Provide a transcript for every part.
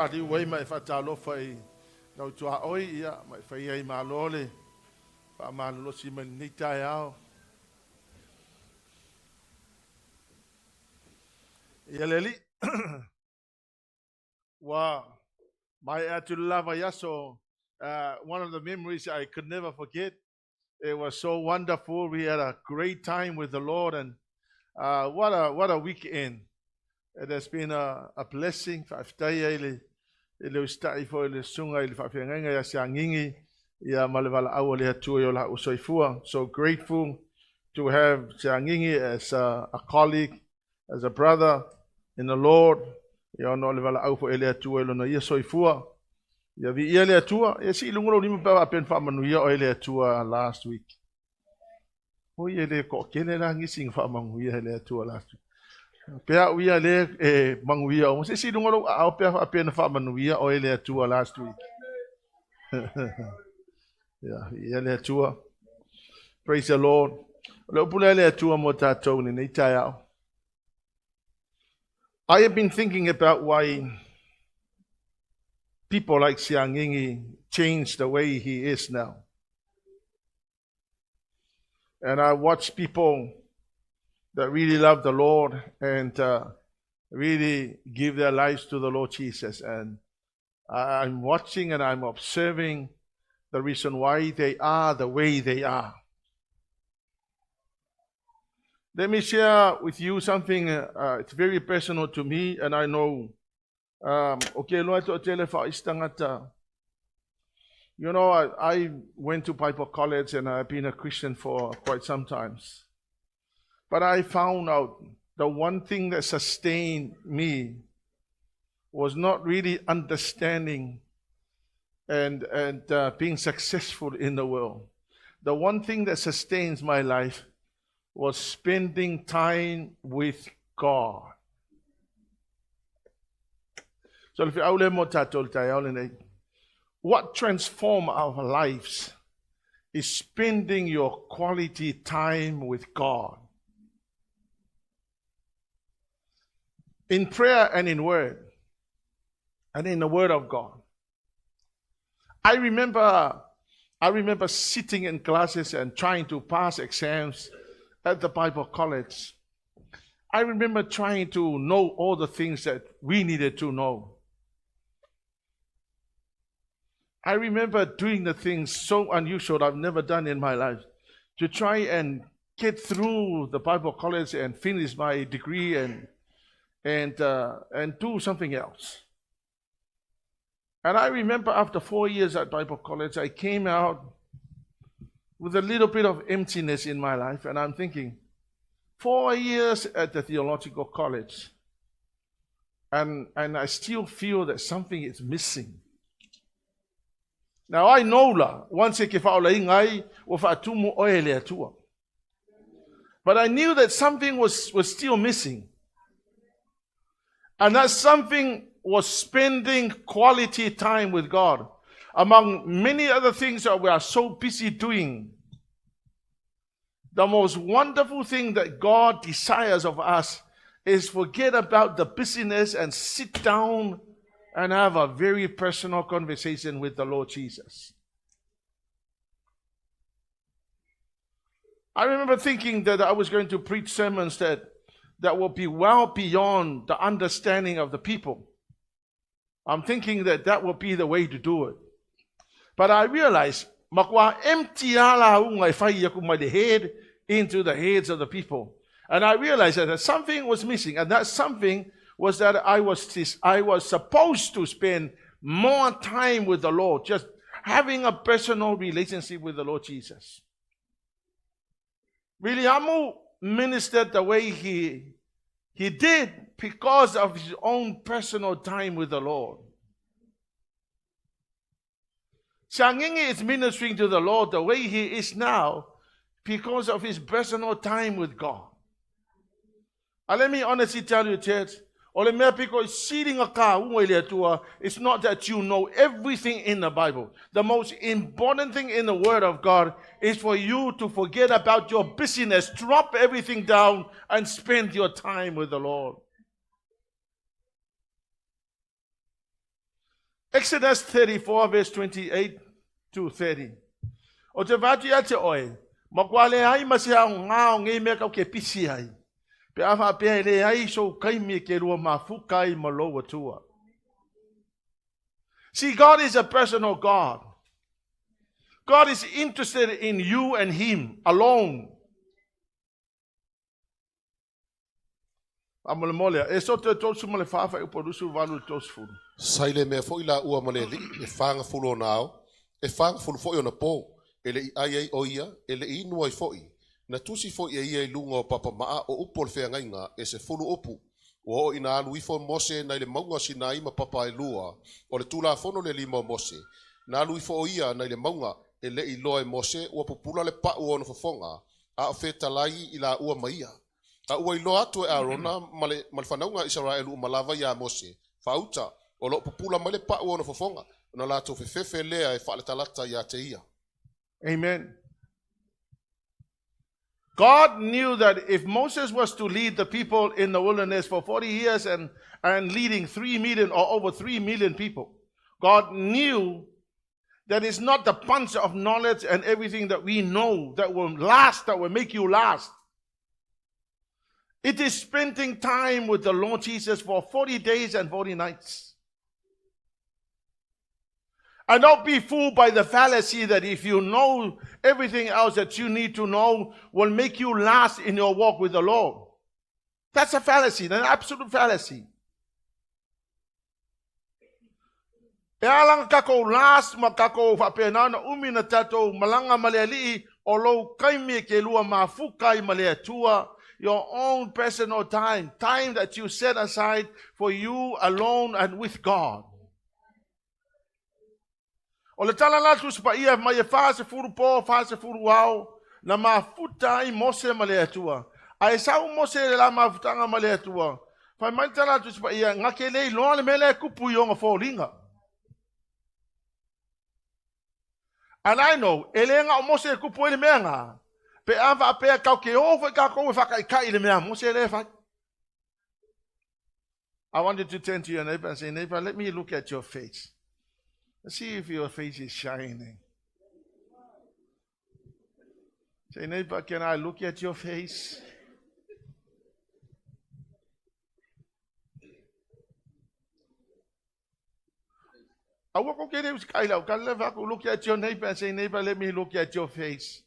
Adi wei mai whatalo whai nau tua oi ia mai whai ei malole wha malolo si mani ni tai ao. Ia leli wa mai atu Lavea so one of the memories I could never forget. It was so wonderful. We had a great time with the Lord, and what a weekend. It has been a blessing. Ele ustai fo ele sunga ele whawhiangenga ia siangingi ia malewala awa le hatua i la usoifua. So grateful to have siangingi as a colleague, as a brother in the Lord. Ia no le wala au fo ele hatua ilo na ia soifua. Ia vi ia le hatua, ia si ilungolo lima pewa apen whamanuia o ele hatua last week. Hoi ele ko kene la ngising whamanuia ele hatua last week. Pea uia le manguia o se si lungolo au pea apen whamanuia o ele hatua last week. Ia le hatua. Praise the Lord. Le upule le hatua mo tātou ni nei tai au. I have been thinking about why people like Siangingi changed the way he is now. And I watch people that really love the Lord and really give their lives to the Lord Jesus. And I'm watching and I'm observing the reason why they are the way they are. Let me share with you something, it's very personal to me, and I know, you know, I went to Bible college and I've been a Christian for quite some time. But I found out the one thing that sustained me was not really understanding and being successful in the world. The one thing that sustains my life was spending time with God. So if you what transforms our lives is spending your quality time with God. In prayer and in word, and in the word of God. I remember sitting in classes and trying to pass exams at the Bible college. I remember trying to know all the things that we needed to know. I remember doing the things so unusual I've never done in my life to try and get through the Bible college and finish my degree and do something else. And I remember after 4 years at Bible college, I came out with a little bit of emptiness in my life, and I'm thinking, 4 years at the theological college, and I still feel that something is missing. Now I know la, once but I knew that something was still missing. And that something was spending quality time with God. Among many other things that we are so busy doing, the most wonderful thing that God desires of us is forget about the busyness and sit down and have a very personal conversation with the Lord Jesus. I remember thinking that I was going to preach sermons that will be well beyond the understanding of the people. I'm thinking that will be the way to do it. But I realized, makwa empty ala ungai fai the head into the heads of the people. And I realized that something was missing, and that something was that I was supposed to spend more time with the Lord, just having a personal relationship with the Lord Jesus. Really, Amu ministered the way he did because of his own personal time with the Lord. Siangingi is ministering to the Lord the way he is now because of his personal time with God. And let me honestly tell you, church, it's not that you know everything in the Bible. The most important thing in the Word of God is for you to forget about your busyness, drop everything down, and spend your time with the Lord. Exodus 34 verse 28 to 30. O te vatu ia te oe, makwale ai masea ngao ngai mea kau ke pisi ai. Pe awa pia le ai so kaimi ke rua mafukai maloa tua. See, God is a personal God. God is interested in you and Him alone. Amole mole, ESOTO tosu mole fafa uporusu valu tosfu. Saile me fo ila ua maleli e fanga fulo nao e fanga fulo fo ona po ele I ai oia ele inu ai foi na tusi fo ia lunga o papa maa o upol fe ngainga e se fulo opu o ina alu ifo Mose na ile maunga sinai ma papa e lua o le tula fono le lima Mose na alu ifo ia na ile maunga ele I loe Mose o popula le pa o no fofonga a feta lai ila ua maia a ua ilo atu e Arona male fanaunga Israel u malava ya Mose fauta o lo popula male pa o no fofonga na la to fefe lea e fa le talata ya te ia. Amen. God knew that if Moses was to lead the people in the wilderness for 40 years and leading 3 million or over 3 million people, God knew that it's not the punch of knowledge and everything that we know that will last, that will make you last. It is spending time with the Lord Jesus for 40 days and 40 nights. And don't be fooled by the fallacy that if you know everything else that you need to know will make you last in your walk with the Lord. That's a fallacy, an absolute fallacy. E alang kako last makako whapena na umina tato malanga maleali o lo kaimi ke lua mafukai malea tua, your own personal time, time that you set aside for you alone and with God. O le tala latu sipa ia mai e fase furu po, fase furu wao, na mafuta I Mose malea tua. A e sau Mose la mafutanga malea tua. Fai mai tala latu sipa ia, ngake lei loa le mele kupu yonga fōlinga. And I know, elenga o Mose kupu ele menga. Pe ava apea kau ke ovo I kako e whaka I kai ele mea, Mose ele whai. I want you to turn to your neighbor and say, neighbor, let me look at your face. Let's see if your face is shining. Say, neighbor, can I look at your face? I walk okay, look at your neighbor and say, neighbor, let me look at your face.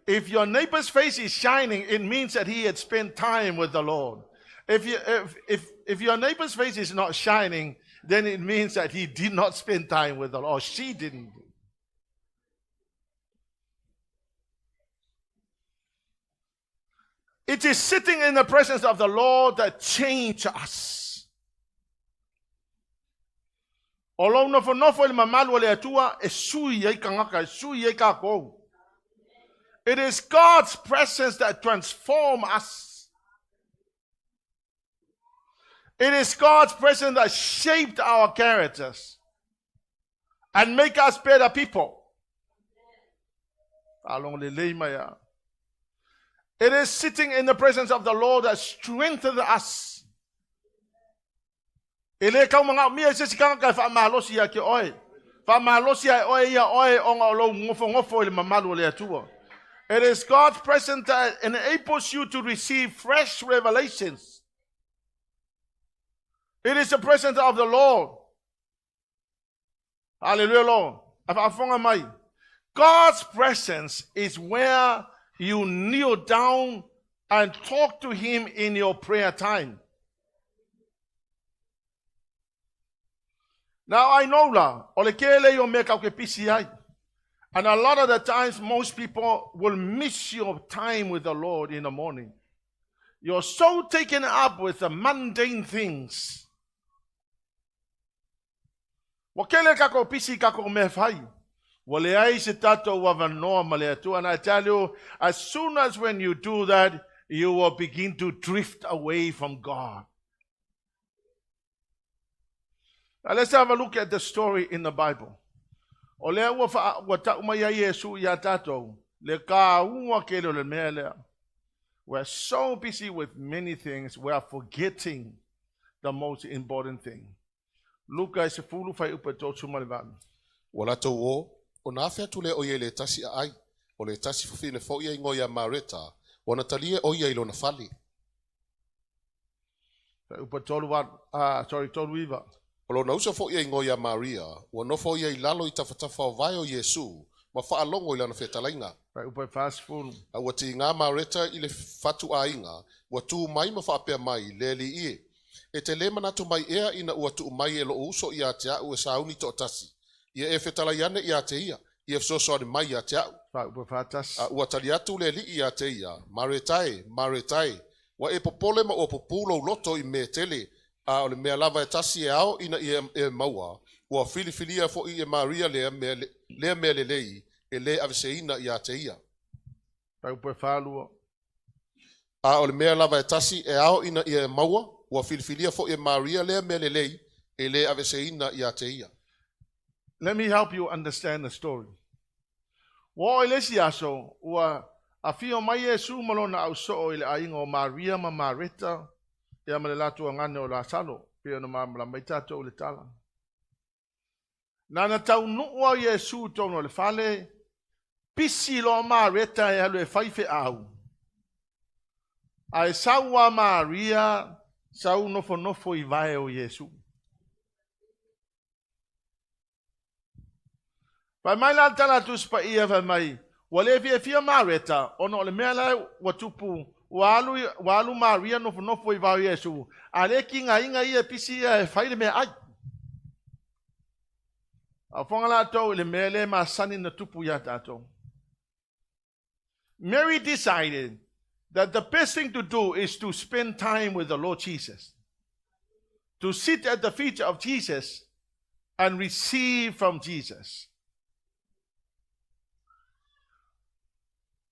If your neighbor's face is shining, it means that he had spent time with the Lord. If your neighbor's face is not shining, then it means that he did not spend time with the Lord, or she didn't. It is sitting in the presence of the Lord that changes us. It is God's presence that transforms us. It is God's presence that shaped our characters and make us better people. It is sitting in the presence of the Lord that strengthens us. It is God's presence that enables you to receive fresh revelations. It is the presence of the Lord. Hallelujah, Lord. God's presence is where you kneel down and talk to Him in your prayer time. Now I know and a lot of the times most people will miss your time with the Lord in the morning. You're so taken up with the mundane things. Wakele kako pisi kako mefai. Wale ai se tato wavanoa maleatu. And I tell you, as soon as when you do that, you will begin to drift away from God. Now let's have a look at the story in the Bible. Ole wata umaya Yesu ya tato. Le ka unwa kelo le mele. We're so busy with many things, we are forgetting the most important thing. Luka se fulu fai upa tō tumalevanu. Wala tau o nā whea tule o ia le tasi a ai, o le tasi fufine fo ia ingo ia mareta, o na talie o ia ilo na fali. Fai upa tōlu tōlu iwa. O lo na usa fo ia ingo ia Maria, o no fo ia i lalo i tafatafa o vai o Yesu, ma faa longo i lana whetalainga. Fai upa fast fulu. A ua ti ngā mareta i le fatu a inga, ua tu mai ma faa pia mai, le li ie. E te le manatu mai ea ina ua tu mai e lo uso i a te au e sauni to tasi. Ia e whetalaiane i a te ia, i e fsoso ane mai i a te au. Fai upa fatas. A ua tali atu le li i a te ia, maretai, wa e popole ma o populo loto i me tele, a o le mea lava e tasi e ao ina i e maua, ua filifilia fo i e Maria lea mea le lei, e le aveseina i a te ia. Fai upa falua. A o le mea lava e tasi e ao ina i e maua, ua filifilia fo i e Maria lea mea le lei, e le aveseina i a te ia. Let me help you understand the story. Wa elesi aso ua afio mai Yesu malona au so ile ainga o Maria ma Mareta ia male latu ngane o la salo pia no mamla mai tato le tala. Nana tau nuua Yesu tono le fale pisi lo Mareta e le faife au. Ai sawa Maria sau nofo i vai o Yesu. Pai mai la tala tus pa ia vai mai. Wale fia Mareta ono le mea lai watupu walu Maria nofo i vai o Yesu. Ale ki inga ia pisi e faile mea ai. A fonga la tau le mea le masani na tupu ya tato. Mary decided that the best thing to do is to spend time with the Lord Jesus. To sit at the feet of Jesus and receive from Jesus.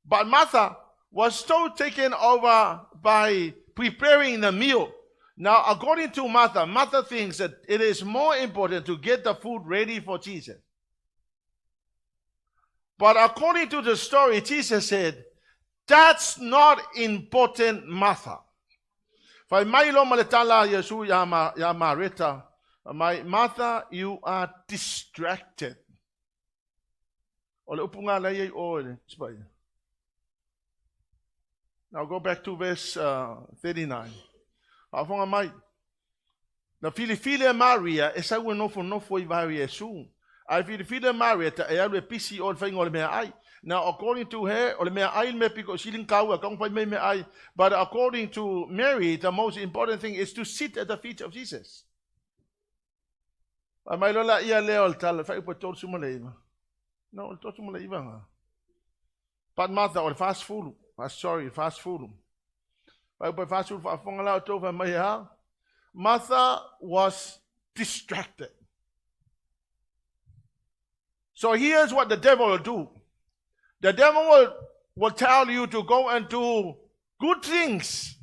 But Martha was so taken over by preparing the meal. Now, according to Martha, Martha thinks that it is more important to get the food ready for Jesus. But according to the story, Jesus said, that's not important, Martha. Fai mai lo maletala Yesu ya Mareta, Martha, you are distracted. Ole upunga la ye ole, spai. Now go back to verse 39. Afonga mai. Na filifile Maria esa ua nofo I vai Yesu. Ai filifile Maria ta e alu pisi o fai ngole mea ai. Now according to her, ole mea ai me piko siling kau kong fai me ai. But according to Mary, the most important thing is to sit at the feet of Jesus. Ai mai lola ia leo al tal fai po tor suma leiva. No, tor suma leiva nga. But Martha or fast food. Fast food. Martha was distracted. So here's what the devil will do. The devil will tell you to go and do good things.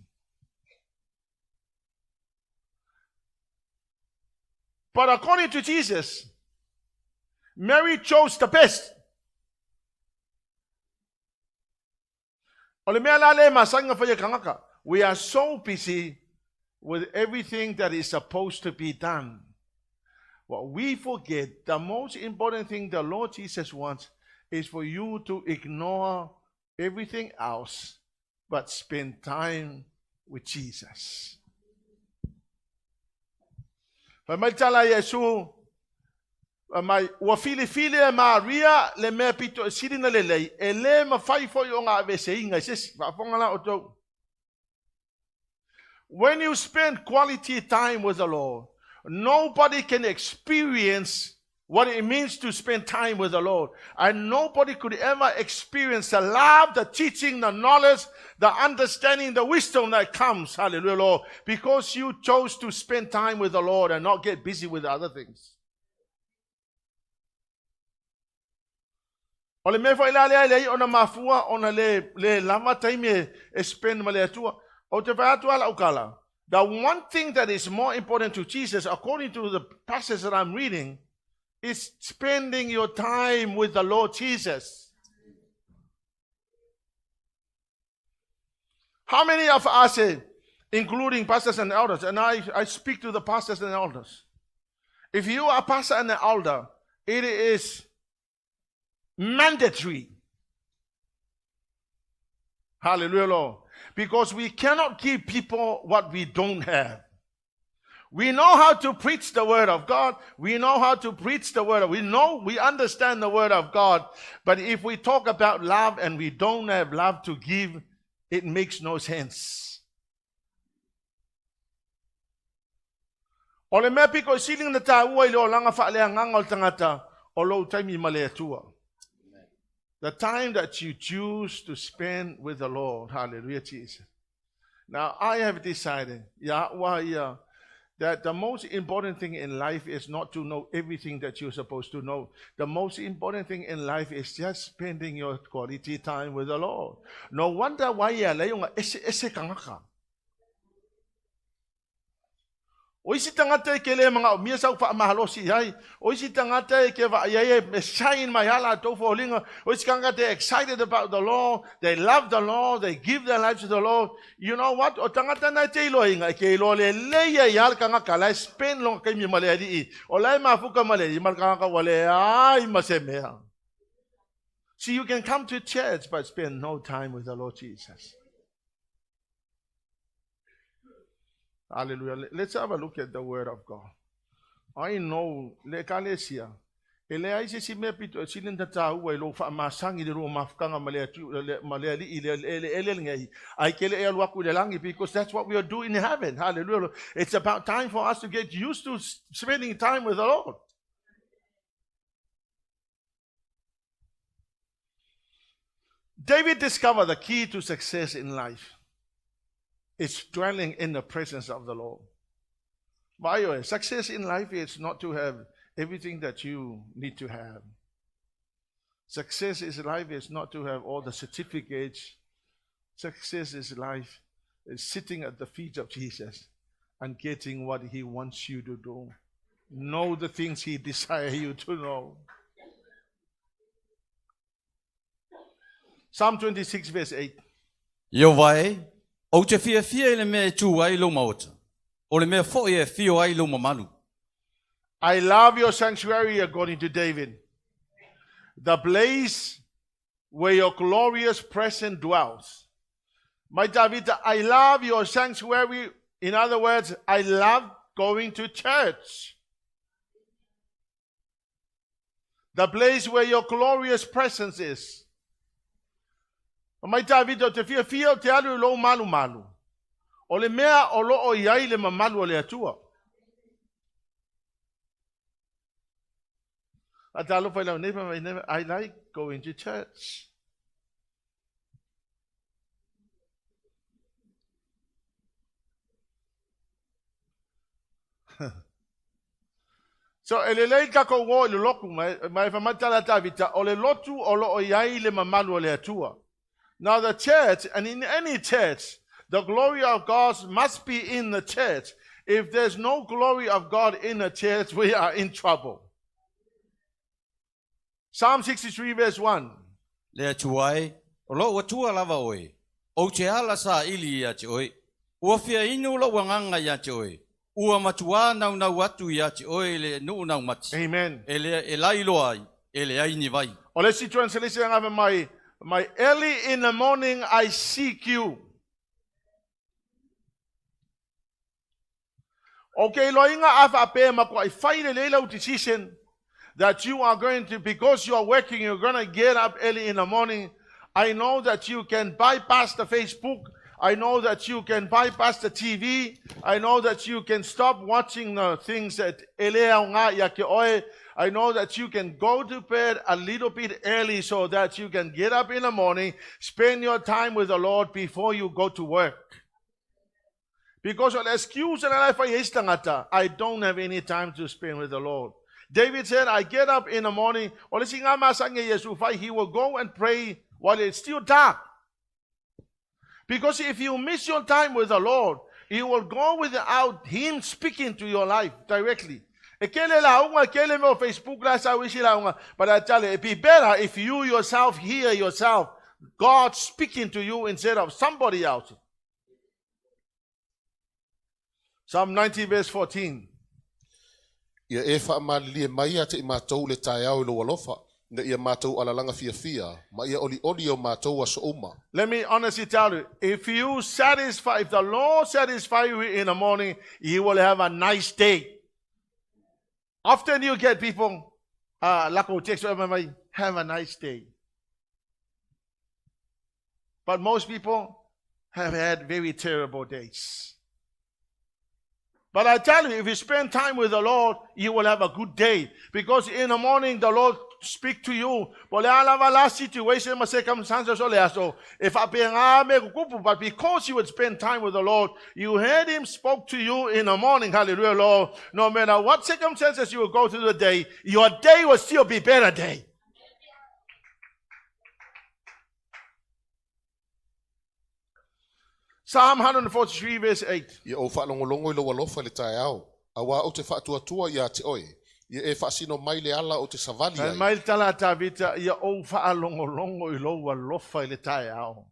But according to Jesus, Mary chose the best. We are so busy with everything that is supposed to be done. What we forget, the most important thing the Lord Jesus wants is for you to ignore everything else but spend time with Jesus. Mai ua fili Maria le mea pito e siri na lelei e le mawhai foi o ngā veseinga sesi whafonga la o tau. When you spend quality time with the Lord, nobody can experience what it means to spend time with the Lord. And nobody could ever experience the love, the teaching, the knowledge, the understanding, the wisdom that comes, hallelujah, Lord, because you chose to spend time with the Lord and not get busy with other things. Ole me fai la le ona mafua ona le lama taime e spend male atua o te vai atua la ukala. The one thing that is more important to Jesus, according to the passage that I'm reading, is spending your time with the Lord Jesus. How many of us, including pastors and elders, and I speak to the pastors and elders, If you are a pastor and an elder, it is mandatory. Hallelujah, Lord. Because we cannot give people what we don't have. We know how to preach the word of God. We know how to preach the word. We understand the word of God. But if we talk about love and we don't have love to give, it makes no sense. Ole me piko siling na tau ai lo langa fa le ngangol tangata o lo taimi male tua. The time that you choose to spend with the Lord. Hallelujah, Jesus. Now I have decided, that the most important thing in life is not to know everything that you're supposed to know. The most important thing in life is just spending your quality time with the Lord. No wonder why ese kangaka. Oisi tangata ke le mga mia sau fa mahalosi hai. Oisi tangata ke va ye shine my hala to for linga. Oisi tangata excited about the Lord. They love the Lord. They give their lives to the Lord. You know what? O tangata na te lo inga ke lo le ye yal kanga kala spend long ke mi male di. O lai mafuka male di mal kanga wale ai masemea. See, you can come to church but spend no time with the Lord Jesus. Hallelujah. Let's have a look at the word of God. I know le kalesia. Ele ai se me pito silin ta u lo fa masangi de ro mafkanga male ele ngai. Ai kele e lo ku le langi because that's what we are doing in heaven. Hallelujah. It's about time for us to get used to spending time with the Lord. David discovered the key to success in life. It's dwelling in the presence of the Lord. By the way, success in life is not to have everything that you need to have. Success in life is not to have all the certificates. Success in life is sitting at the feet of Jesus and getting what He wants you to do. Know the things He desires you to know. Psalm 26 verse 8. O te fia le me tu ai lo maota. O le me fo e fio ai lo mamalu. I love your sanctuary, according to David. The place where your glorious presence dwells. My David, I love your sanctuary. In other words, I love going to church. The place where your glorious presence is. Mai David te fia te alu lo malu. O le mea o lo o iai le mamalu o le atua. Atalo fai lau never, I like going to church. So ele lei ka ko wo le loku mai fa matala Davita o le lotu o lo o iai le mamalu o le atua. Now the church, and in any church, the glory of God must be in the church. If there's no glory of God in the church, we are in trouble. Psalm 63 verse 1. Le tuai, o lo wa tua lava oi. O te ala sa ili ya te oi. Ua fia inu lo wanganga ya te oi. Ua matua nau watu ya te oi le nu nau mati. Amen. E lai loai, ele ai ni vai. Or let's see translation of my early in the morning I seek you. Okay, loinga afa pe mako I find a little decision that you are going to, because you are working, you're going to get up early in the morning. I know that you can bypass the Facebook. I know that you can bypass the TV. I know that you can stop watching the things that I know that you can go to bed a little bit early so that you can get up in the morning, spend your time with the Lord before you go to work. Because of the excuse I don't have any time to spend with the Lord. David said, I get up in the morning, he will go and pray while it's still dark. Because if you miss your time with the Lord, you will go without Him speaking to your life directly. But I tell you, it'd be better if you yourself hear yourself, God speaking to you instead of somebody else. Psalm 90 verse 14. Ia e whaamalilie mai ate I mātou le tae au lo alofa. Na ia mātou alalanga fia. Ma ia oli o mātou aso uma. Let me honestly tell you, if the Lord satisfy you in the morning, you will have a nice day. Often you get people, lako text have a nice day. But most people have had very terrible days. But I tell you, if you spend time with the Lord, you will have a good day. Because in the morning, the Lord speak to you. But because you would spend time with the Lord, you heard Him spoke to you in the morning. Hallelujah, Lord. No matter what circumstances you will go through the day, your day will still be better day. Psalm 143 verse 8. Ia o whaalongolongo I lo alofa le tae au. Awa o te whaatuatua ia te oe. Ia e whaasino mai le ala o te savali ai. Mai tala tavita ia o whaalongolongo I lo alofa le tae au.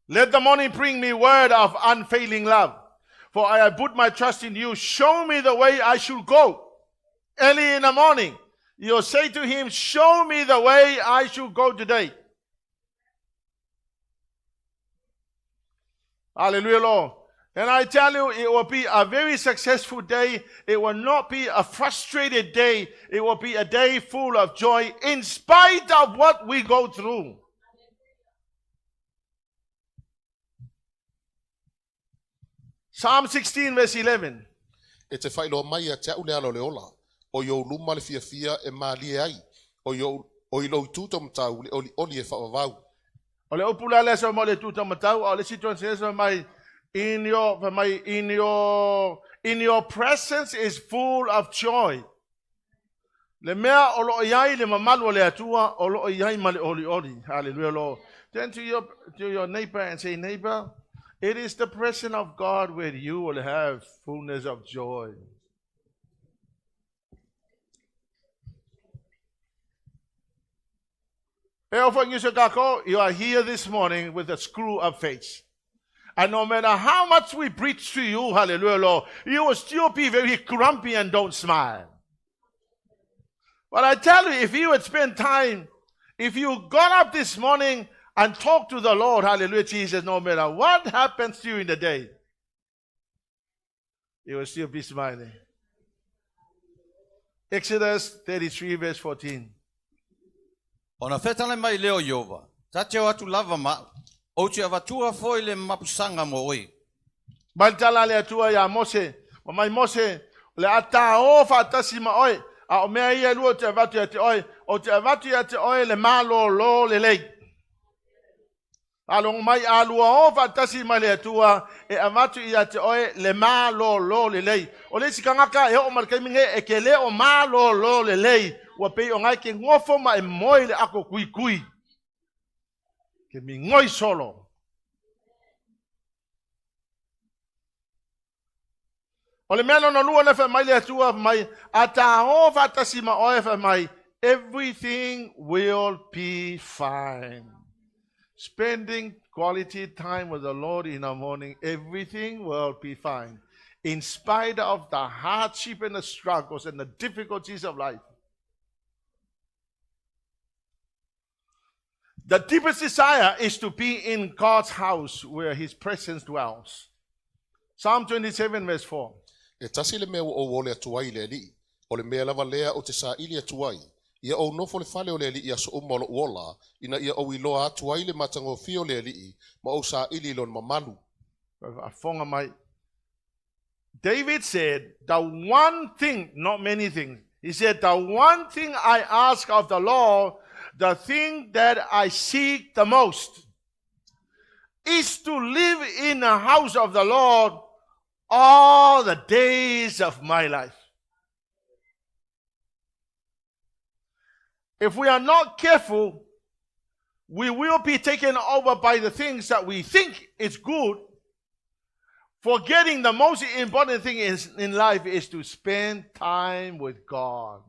Let the morning bring me word of unfailing love. For I have put my trust in you. Show me the way I should go. Early in the morning, you'll say to him, show me the way I should go today. Hallelujah, Lord. And I tell you, it will be a very successful day. It will not be a frustrated day. It will be a day full of joy in spite of what we go through. Psalm 16 verse 11. E te whailo mai a te au le alo le ola. O yo luma le fia e maalie ai. O I lo tuto mtau le oli e whaavau. O le upula le so mo le tuta matau o le situation so mai in your presence is full of joy. Le mea o lo iai le mamalu le atua o lo iai ma le oli. Hallelujah, Lord. Turn to your neighbor and say, neighbor, it is the presence of God where you will have fullness of joy. You are here this morning with a screw up face. And no matter how much we preach to you, hallelujah, Lord, you will still be very grumpy and don't smile. But I tell you, if you would spend time, if you got up this morning and talked to the Lord, hallelujah, Jesus, no matter what happens to you in the day, you will still be smiling. Exodus 33 verse 14. Ona fetale mai leo Yova. Tate o atu lava ma. O te avatua foi le mapusanga mo oi. Maltala le atua ya Mose. Mai Mose le ata o fatasi ma oi. A o mea ia lua te avatu ya te oi. O te avatu ya te oi le malo lo le lei. Along mai alua o fatasi ma le atua. E avatu ya te oi le malo lo le lei. O le sikangaka e o markaiminge e ke le o malo lo le lei. Wa pe o ngai ke ngofo ma e moi le ako kui. Ke mi ngoi solo. O le melo no lua le fa mai le atua mai ata o fatasi ma o fa mai everything will be fine. Spending quality time with the Lord in the morning, everything will be fine. In spite of the hardship and the struggles and the difficulties of life. The deepest desire is to be in God's house where His presence dwells. Psalm 27 verse 4. E tasi le mea o le atuai le li. O le mea lava lea o te sa ili atuai. Ia o nofo le fale o le li ia so umolo uola. Ina ia o iloa atuai le matango fio le li. Ma o sa ili lon mamalu. David said, the one thing, not many things. He said, the one thing I ask of the Lord, the thing that I seek the most, is to live in the house of the Lord all the days of my life. If we are not careful, we will be taken over by the things that we think is good, forgetting the most important thing in life is to spend time with God.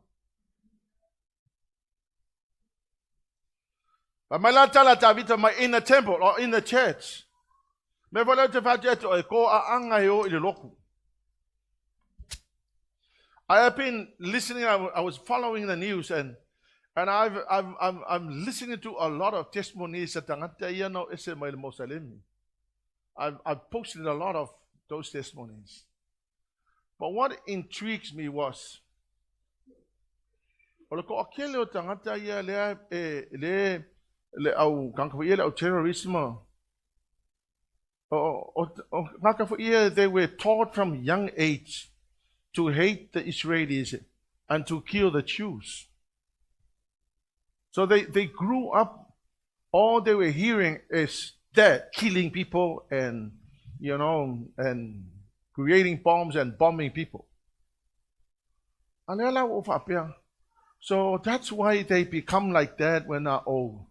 But in the temple or in the church, Me wala te whate to e ko a anga e o i le loku. I have been listening, I was following the news and I'm listening to a lot of testimonies that tangata ia no ese mai le Mosalemi. I've posted a lot of those testimonies. But what intrigues me was, o le ko akele o tangata ia le au kanka ia le au terrorism. They were taught from young age to hate the Israelis and to kill the Jews. So they grew up, all they were hearing is that, killing people and, and creating bombs and bombing people. So that's why they become like that when they're old.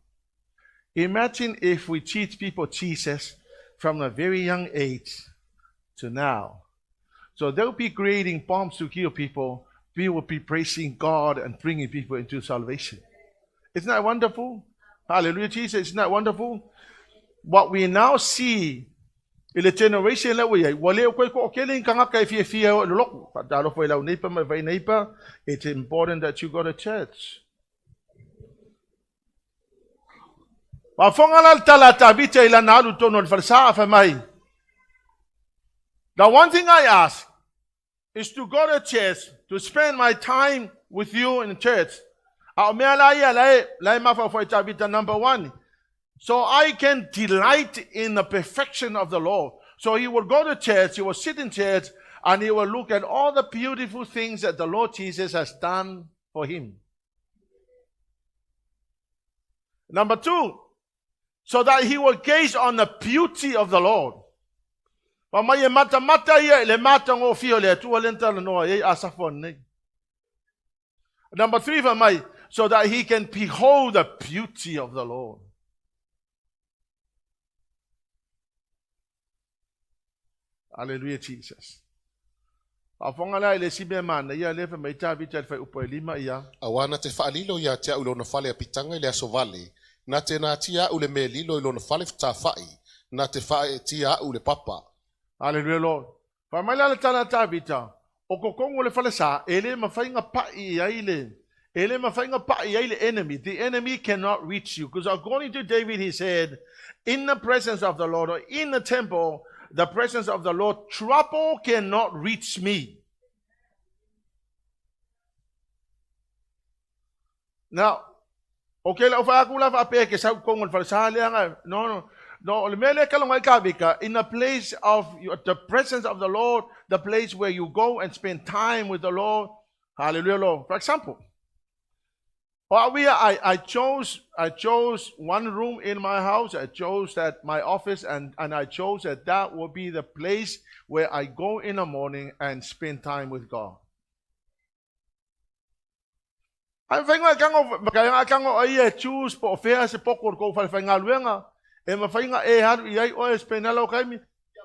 Imagine if we teach people Jesus from a very young age to now. So they'll be creating bombs to kill people. We will be praising God and bringing people into salvation. Isn't that wonderful? Hallelujah, Jesus. Isn't that wonderful? What we now see in the generation that we are, it's important that you go to church. The one thing I ask is to go to church, to spend my time with you in church. Number one, so I can delight in the perfection of the Lord. So he will go to church, he will sit in church, and he will look at all the beautiful things that the Lord Jesus has done for him. Number two, so that he will gaze on the beauty of the Lord. Number three, so that he can behold the beauty of the Lord. Hallelujah, Jesus. Awana te whaalilo ia tia ulona whale a pitanga le aso vale, na te nā tia ule me lilo ilona whale ta whai, na te whae tia ule papa. Hallelujah, Lord. Whamaila tana tāwita, o kokongo le whale sa, ele mawhainga pai aile. Ele mawhainga pai aile enemy. The enemy cannot reach you. Because according to David, he said, in the presence of the Lord, or in the temple, the presence of the Lord, trouble cannot reach me. Now, okay, in the place of the presence of the Lord, the place where you go and spend time with the Lord. Hallelujah, Lord. For example, I chose one room in my house. I chose that my office, and I chose that will be the place where I go in the morning and spend time with God. I'm thinking I can choose for affairs pokor ko fa ngaluenga e ma fainga e haru i o spenalo kaimi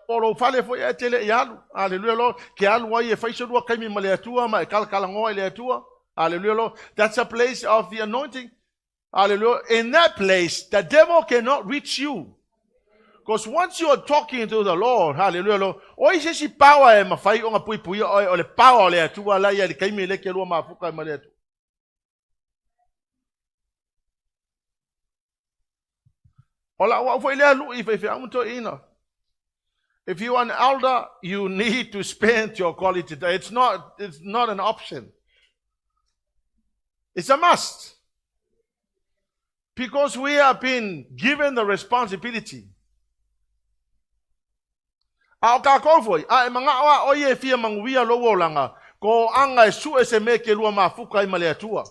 polo fale fo e tele yalu. Hallelujah, Lord. Ke alu wa e faisho do kaimi male tua ma kalkala ngo ile tua. Hallelujah, Lord. That's a place of the anointing. Hallelujah. In that place, the devil cannot reach you. Because once you are talking to the Lord, hallelujah, Lord, o ise si power e ma fai o nga pui pui o le power le tua la ia le kaimi le ke lo ma fuka male tua. If you are an elder, you need to spend your quality time. It's not an option. It's a must. Because we have been given the responsibility. Ko anga su ese me ke lua mafuka I male atua.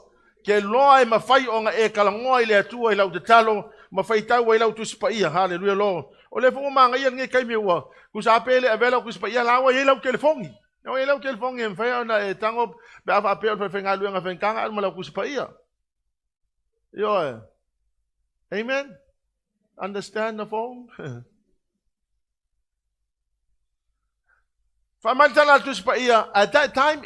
Ke loa ma fai o nga e kalangoa I le atua I lau te talo, ma fai tau I lau tu sipaia, hallelujah, Lord. O le fonga manga ia nge kaimi ua, kusapele a vela kusipaia lawa I lau telefongi. No I lau telefongi e mwhea na e tango, be afa apea pe whenga luenga whenkanga, alma lau kusipaia. Yo, amen? Understand the phone? At that time,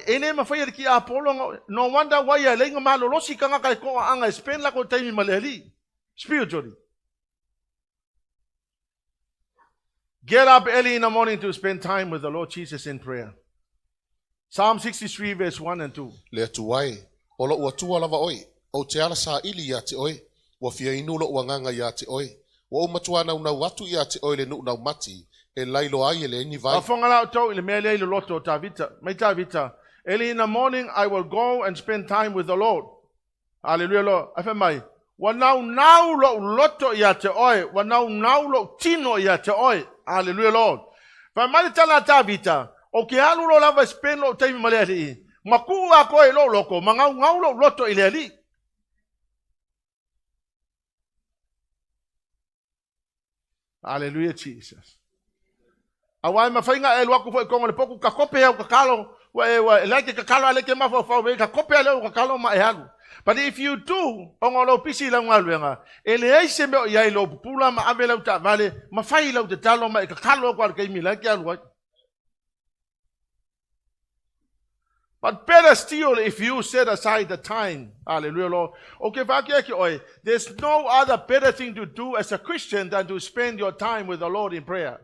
no wonder why I laying a malolosi kanga ko anga spend like time maleli spiritually. Get up early in the morning to spend time with the Lord Jesus in prayer. Psalm 63 verse 1 and 2. Le tuai. Olo ua tua lava oi. O te ala sa ili ya te oi. Wa fia inu lo wanganga ya te oi. Wa o matua na una watu ya te oi le nu na mati. E lailo ai le ni vai. Afongala tau ile mele ile loto ta vita. Mai ta vita. Early in the morning I will go and spend time with the Lord. Hallelujah Lord. Afa mai. Wa nau lo loto ya te oi. Wa nau lo tino ya te oi. Hallelujah Lord. Fa mai tala ta vita. O ke alu lo lava spend lo time male ali. Maku a ko e lo loko. Ngau lo loto ile ali. Hallelujah Jesus. Awai mafainga e luaku foi kongo le poku ka kope au kakalo wa like kakalo ale ke mafo fa ka kope ale kakalo ma e halu. But if you do ongolo pisi la ngaluenga ele ai se me ya ilo pula ma avela uta vale ma fai la uta talo ma kakalo kwa ke mi la ke alu. But better still if you set aside the time. Hallelujah, Lord. Okay, there's no other better thing to do as a Christian than to spend your time with the Lord in prayer.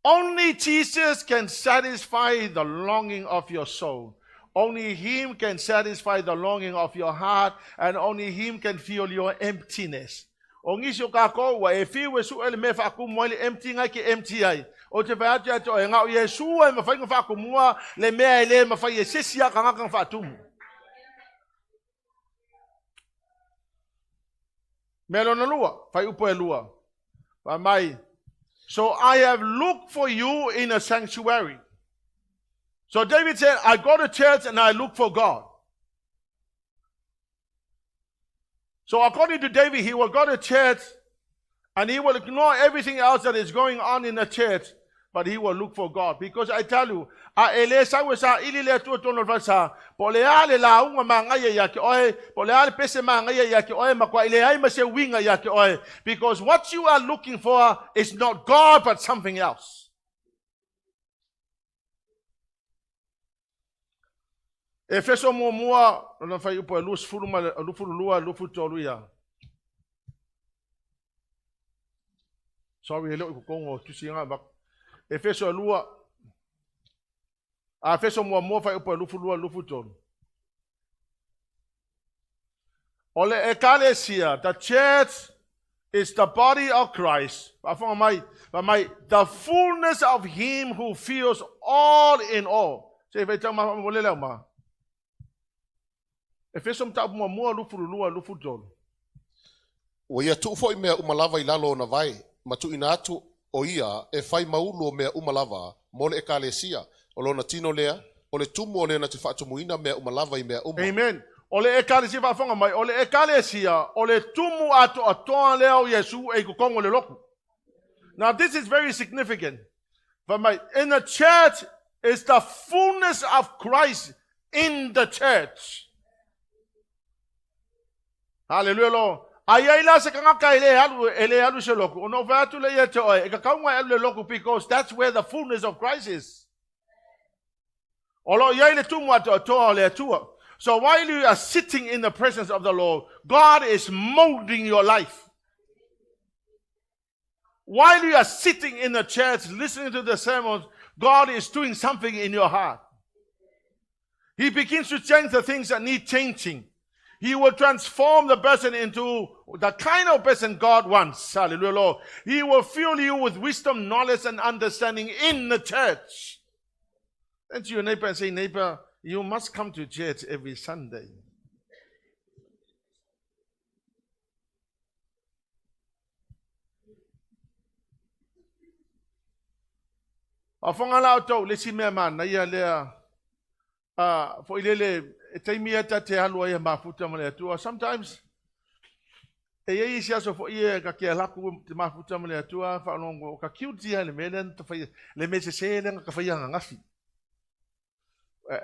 Only Jesus can satisfy the longing of your soul. Only Him can satisfy the longing of your heart, and only Him can fill your emptiness. Ongisho kako wa e fiwe su ele me fa ku mo le empty ngai ke empty ai. O te vai atu atu e ngau Yesu e mawhainga whako mua le mea e le mawhai e sesia ka ngakang whatumu. Melo na lua, whai upo e lua. Wa mai. So I have looked for you in a sanctuary. So David said, I go to church and I look for God. So according to David, he will go to church and he will ignore everything else that is going on in the church. But he will look for God. Because I tell you, ele sa wesa ili le tu tono vasa, pole ale la unga mangaya yake oe, pole ale pese mangaya yake oe, makwa ile ai mase winga yake oe. Because what you are looking for is not God, but something else. EFESO mua, no fai upo lus fuluma, lufulu lua, lufuto luia. Sorry, hello, kongo, tusinga bak. EFESO lua. EFESO mua fai upo lufu lua lufu tonu. Ole ecclesia, the church is the body of Christ. The fullness of Him who fills all in all. Say vai tama mole Leauma. EFESO mta mua lufu lua lufu tonu. Wa ia tu foi mea umalava I lalo na vai. Matu ina atu o ia e fai maulo mea umalava mole ecclesia o lona tino lea o le tumu o le na te whaatumuina mea umalava I mea uma. Amen. O le ecclesia whafonga mai, o le ecclesia o le tumu ato atoa leo Yesu e kukongo le loku. Now this is very significant. But in the church is the fullness of Christ in the church. Hallelujah, Lord. Ayaila se kangaka ele halu se loku. Ono vatu le yete oe. Eka kaunga ele loku because that's where the fullness of Christ is. Olo yaile tumu atoa le atua. So while you are sitting in the presence of the Lord, God is molding your life. While you are sitting in the church listening to the sermons, God is doing something in your heart. He begins to change the things that need changing. He will transform the person into the kind of person God wants. Hallelujah, Lord. He will fill you with wisdom, knowledge, and understanding in the church. Turn to your neighbor and say, neighbor, you must come to church every Sunday. Afongala auto le si me man na ia lea fo ilele taimiata te Halleluiah mafuta mole atua. Sometimes e ia isi aso fo ia ka ke laku te mafuta mole atua fa longo ka kiuti le melen to fai le mese se le ka fai ngafi.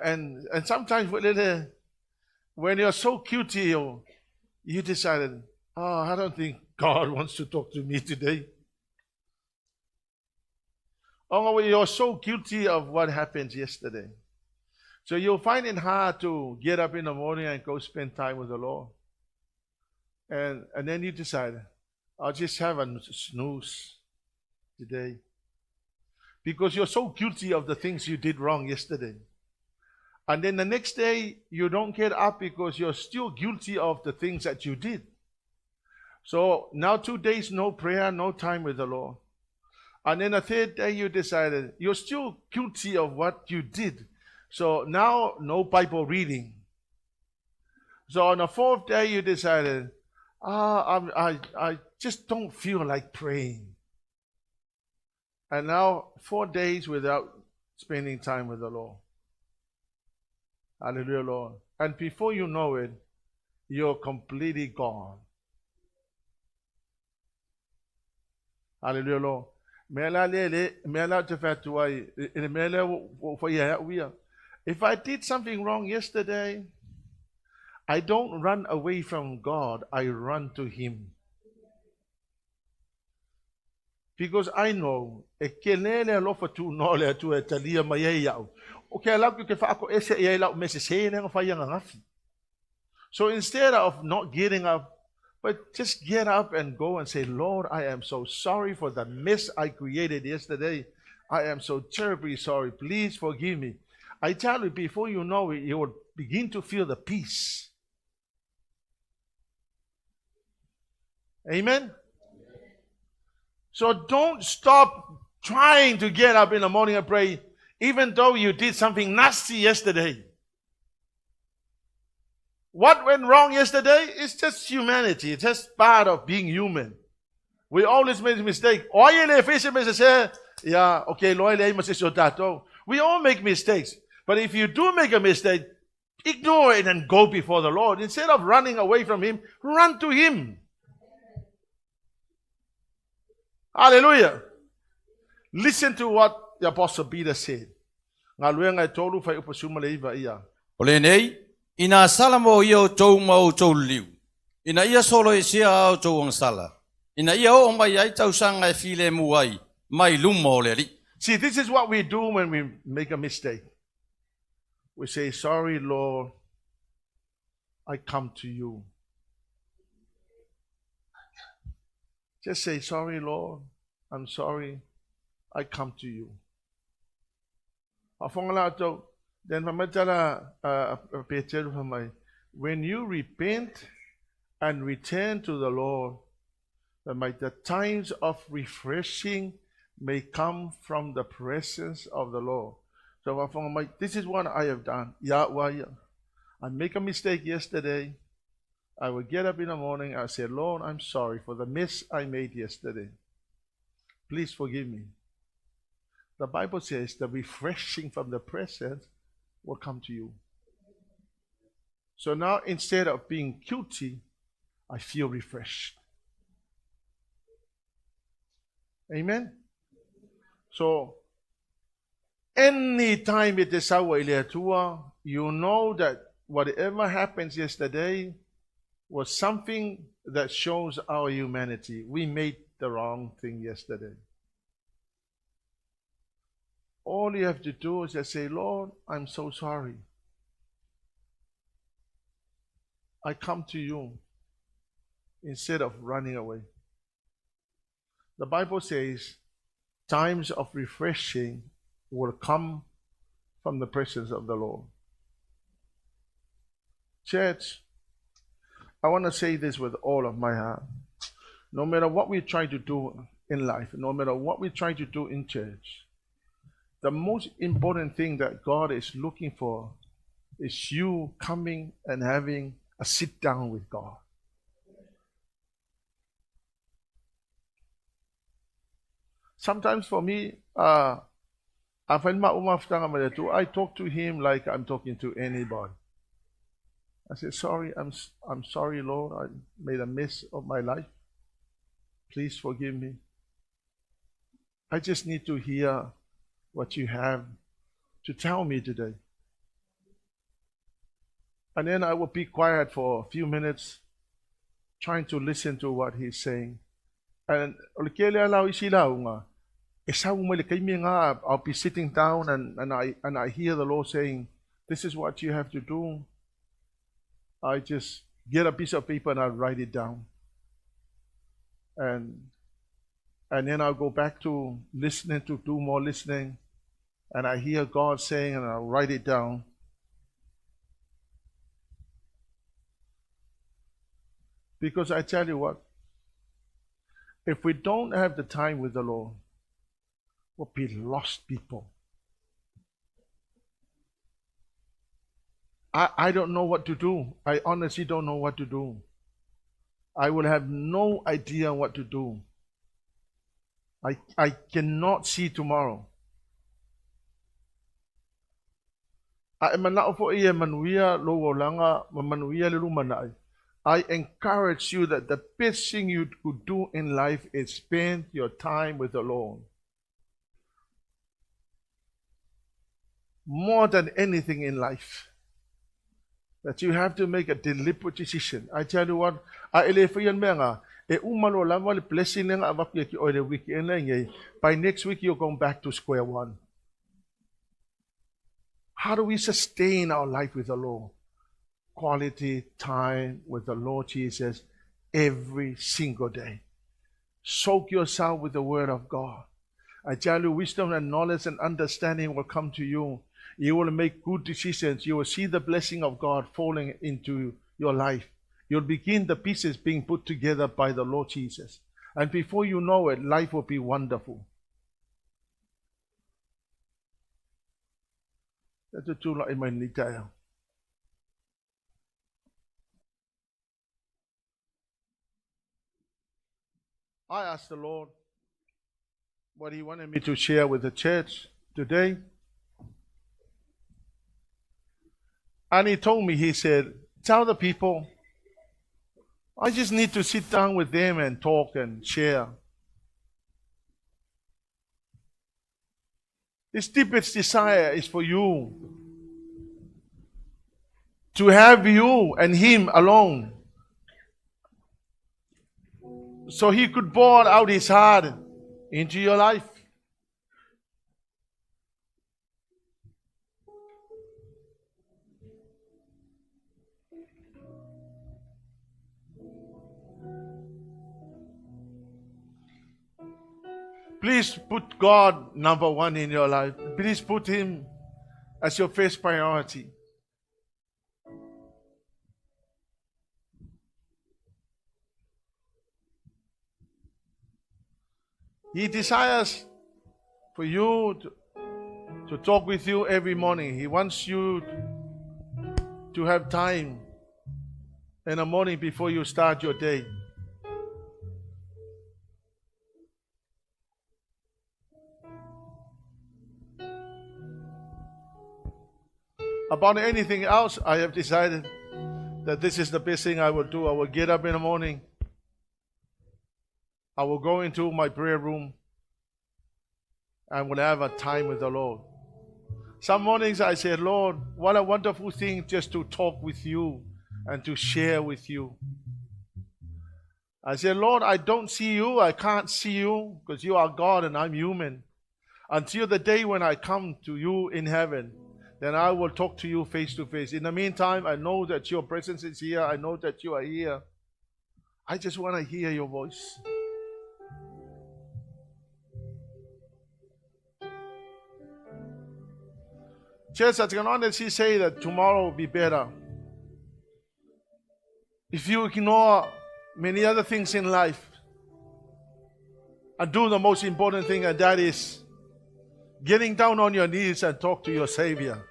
And sometimes when you're so cute, you decided, oh, I don't think God wants to talk to me today. Oh, you're so guilty of what happened yesterday. So you'll find it hard to get up in the morning and go spend time with the Lord. And then you decide, I'll just have a snooze today. Because you're so guilty of the things you did wrong yesterday. And then the next day, you don't get up because you're still guilty of the things that you did. So now 2 days, no prayer, no time with the Lord. And then the third day, you decided you're still guilty of what you did. So now, no Bible reading. So on the fourth day, you decided, I just don't feel like praying. And now 4 days without spending time with the Lord. Hallelujah, Lord. And before you know it, you're completely gone. Hallelujah, Lord. If I did something wrong yesterday, I don't run away from God, I run to Him. Because I know, so instead of not getting up, but just get up and go and say, Lord, I am so sorry for the mess I created yesterday. I am so terribly sorry. Please forgive me. I tell you, before you know it, you will begin to feel the peace. Amen? So don't stop trying to get up in the morning and pray, even though you did something nasty yesterday. What went wrong yesterday? It's just humanity. It's just part of being human. We always make a mistake. Yeah, okay, we all make mistakes. But if you do make a mistake, ignore it and go before the Lord. Instead of running away from Him, run to Him. Hallelujah. Listen to what the Apostle Peter said. Ina salamo iyo tau mau tau liu. Ina ia solo e sia au tau ang sala. Ina ia o mai ai tau sanga e file muai. Mai lumo le li. See, this is what we do when we make a mistake. We say, sorry, Lord, I come to you. Just say, sorry, Lord, I'm sorry, I come to you. Then when you repent and return to the Lord, the times of refreshing may come from the presence of the Lord. So this is what I have done. I make a mistake yesterday. I will get up in the morning. I say, Lord, I'm sorry for the mess I made yesterday. Please forgive me. The Bible says the refreshing from the presence will come to you. So now instead of being guilty, I feel refreshed. Amen? So, anytime it is you know that whatever happens yesterday was something that shows our humanity. We made the wrong thing yesterday. All you have to do is just say, Lord, I'm so sorry. I come to you instead of running away. The Bible says times of refreshing will come from the presence of the Lord. Church, I want to say this with all of my heart. No matter what we try to do in life, no matter what we try to do in church, the most important thing that God is looking for is you coming and having a sit down with God. Sometimes for me, I talk to Him like I'm talking to anybody. I say, sorry, I'm sorry, Lord, I made a mess of my life. Please forgive me. I just need to hear what you have to tell me today. And then I will be quiet for a few minutes, trying to listen to what He's saying. And I'll be sitting down and I hear the Lord saying, this is what you have to do. I just get a piece of paper and I write it down. and then I'll go back to listening to do more listening, and I hear God saying, and I'll write it down. Because I tell you what, if we don't have the time with the Lord, we'll be lost people. I don't know what to do. I honestly don't know what to do. I will have no idea what to do. I cannot see tomorrow. I encourage you that the best thing you could do in life is spend your time with the Lord. More than anything in life. That you have to make a deliberate decision. I tell you what, by next week you're going back to square one. How do we sustain our life with the Lord? Quality time with the Lord Jesus every single day. Soak yourself with the Word of God. I tell you, wisdom and knowledge and understanding will come to you. You will make good decisions. You will see the blessing of God falling into your life. You'll begin the pieces being put together by the Lord Jesus. And before you know it, life will be wonderful. That's the truth in my nitaya. I asked the Lord what He wanted me to share with the church today. And He told me, He said, tell the people, I just need to sit down with them and talk and share. His deepest desire is for you to have you and Him alone, so He could pour out His heart into your life. Please put God number one in your life. Please put Him as your first priority. He desires for you to talk with you every morning. He wants you to have time in the morning before you start your day. About anything else, I have decided that this is the best thing I will do. I will get up in the morning. I will go into my prayer room and will have a time with the Lord. Some mornings I say, Lord, what a wonderful thing just to talk with you and to share with you. I say, Lord, I don't see you. I can't see you because you are God and I'm human. Until the day when I come to you in heaven, then I will talk to you face to face. In the meantime, I know that your presence is here. I know that you are here. I just want to hear your voice. Church, I can honestly say that tomorrow will be better. If you ignore many other things in life and do the most important thing, and that is getting down on your knees and talk to your Savior.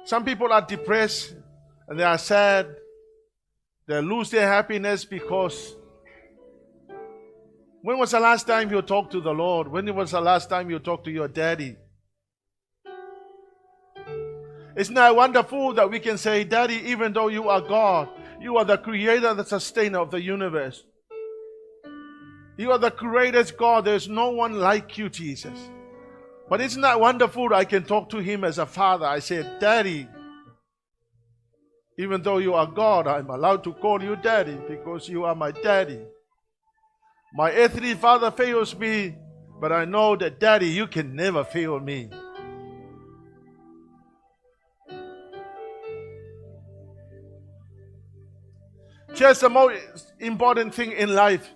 Some people are depressed and they are sad. They lose their happiness because when was the last time you talked to the Lord? When was the last time you talked to your daddy? Isn't that wonderful that we can say, Daddy, even though you are God, you are the creator, the sustainer of the universe. You are the greatest God. There's no one like you, Jesus. But isn't that wonderful? I can talk to Him as a father. I say, Daddy, even though you are God, I'm allowed to call you Daddy because you are my daddy. My earthly father fails me, but I know that, Daddy, you can never fail me. just the most important thing in life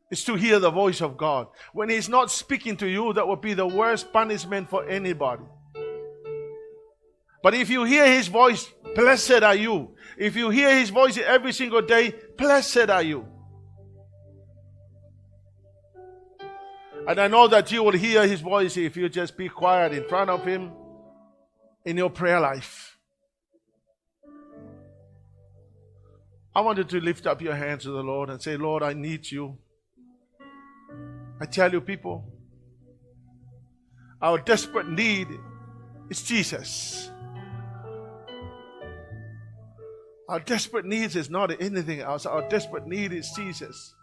is to hear the voice of God. When He's not speaking to you, that would be the worst punishment for anybody. But if you hear His voice, blessed are you. If you hear His voice every single day, blessed are you. And I know that you will hear His voice if you just be quiet in front of Him in your prayer life. I want you to lift up your hands to the Lord and say, Lord, I need you. I tell you, people, our desperate need is Jesus. Our desperate need is not anything else. Our desperate need is Jesus.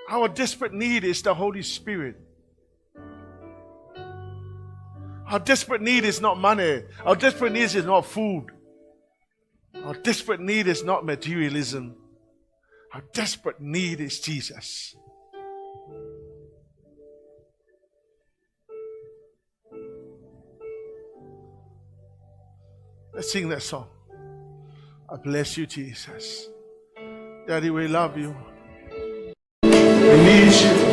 Our desperate need is the Holy Spirit. Our desperate need is not money. Our desperate need is not food. Our desperate need is not materialism. Our desperate need is Jesus. Let's sing that song. I bless you, Jesus. Daddy, we love you. We need you.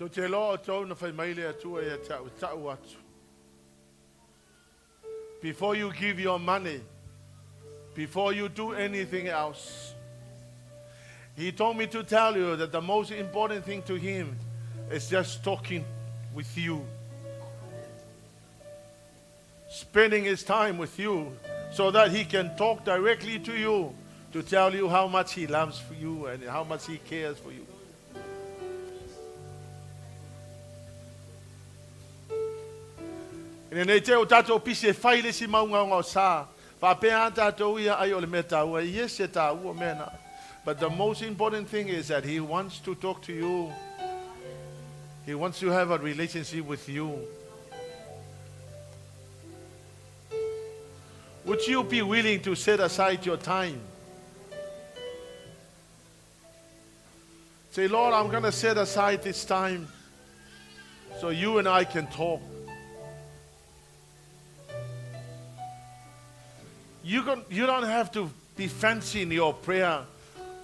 To te loa tau na whai maile atua e tau atu. Before you give your money, before you do anything else, he told me to tell you that the most important thing to him is just talking with you. Spending his time with you so that he can talk directly to you to tell you how much he loves for you and how much he cares for you. E nei te o tātou pise whaile si maunga o sā. Whapea tātou ia ai o le meta ua. Yes, e tā ua mena. But the most important thing is that he wants to talk to you. He wants to have a relationship with you. Would you be willing to set aside your time? Say, Lord, I'm going to set aside this time so you and I can talk. You don't have to be fancy in your prayer.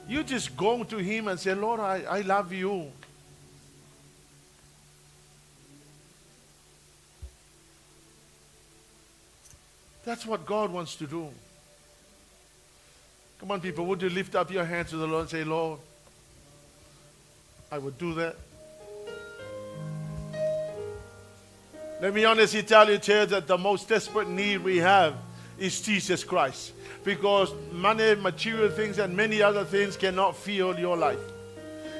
You just go to him and say, Lord, I love you. That's what God wants to do. Come on, people, would you lift up your hands to the Lord and say, Lord, I would do that. Let me honestly tell you, church, that the most desperate need we have is Jesus Christ. Because money, material things, and many other things cannot fill your life.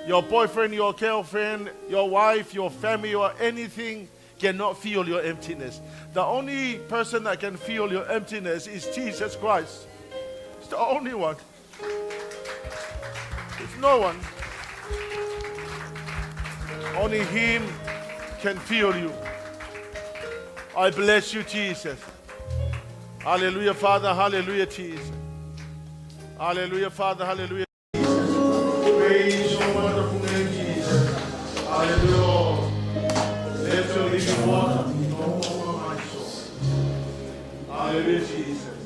Your boyfriend, your girlfriend, your wife, your family, or anything cannot fill your emptiness. The only person that can fill your emptiness is Jesus Christ. It's the only one. There's no one. Only him can fill you. I bless you, Jesus. Hallelujah, Father. Hallelujah, Jesus. Hallelujah, Father. Hallelujah. Praise your wonderful name, Jesus. Hallelujah, Lord. Let your living water flow over my soul. Hallelujah, Jesus.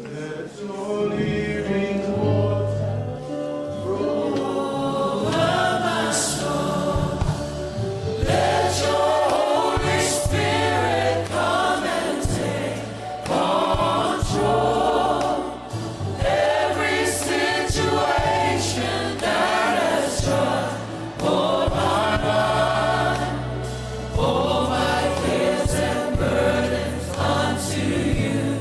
Let your living water flow over my soul. Let your Holy Spirit come and take control. Every situation that has troubled my mind, all my cares and burdens unto you.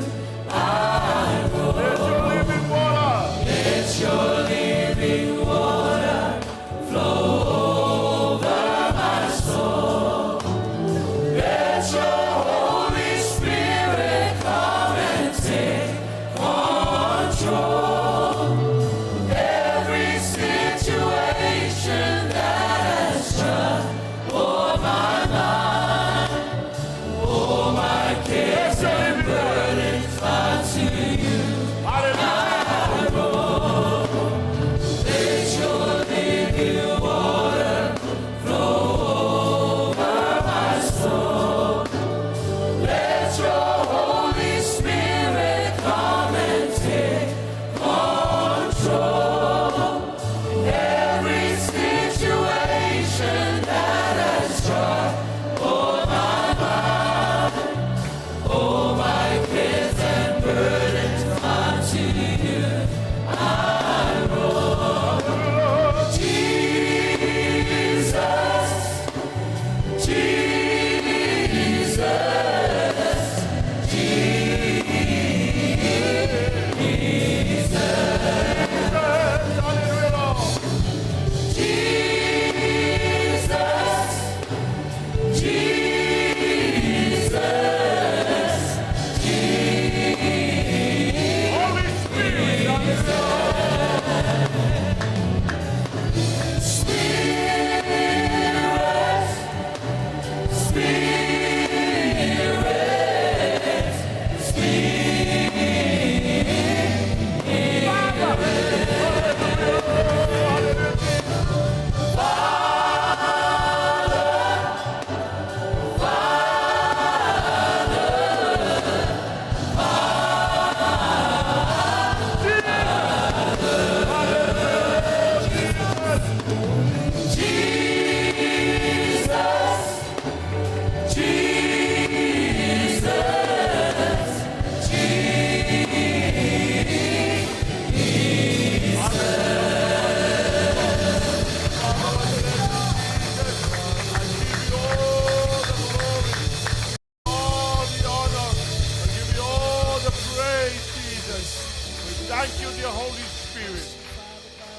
your Holy Spirit.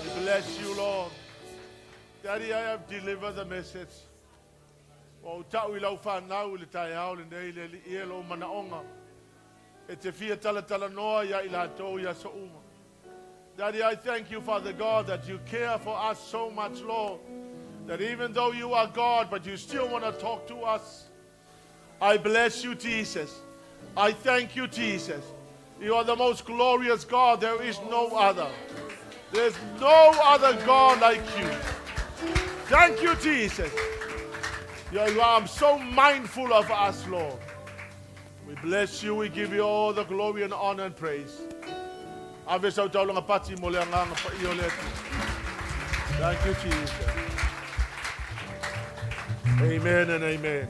We bless you, Lord. Daddy, I have delivered the message. O tau I lau whanau le tai au le nei le li ia lo manaonga. E te fia tala noa ia I lātou ia so uma. Daddy, I thank you, Father God, that you care for us so much, Lord, that even though you are God, but you still want to talk to us. I bless you, Jesus. I thank you, Jesus. You are the most glorious God. There is no other. There's no other God like you. Thank you, Jesus. You are so mindful of us, Lord. We bless you. We give you all the glory and honor and praise. Thank you, Jesus. Amen and amen.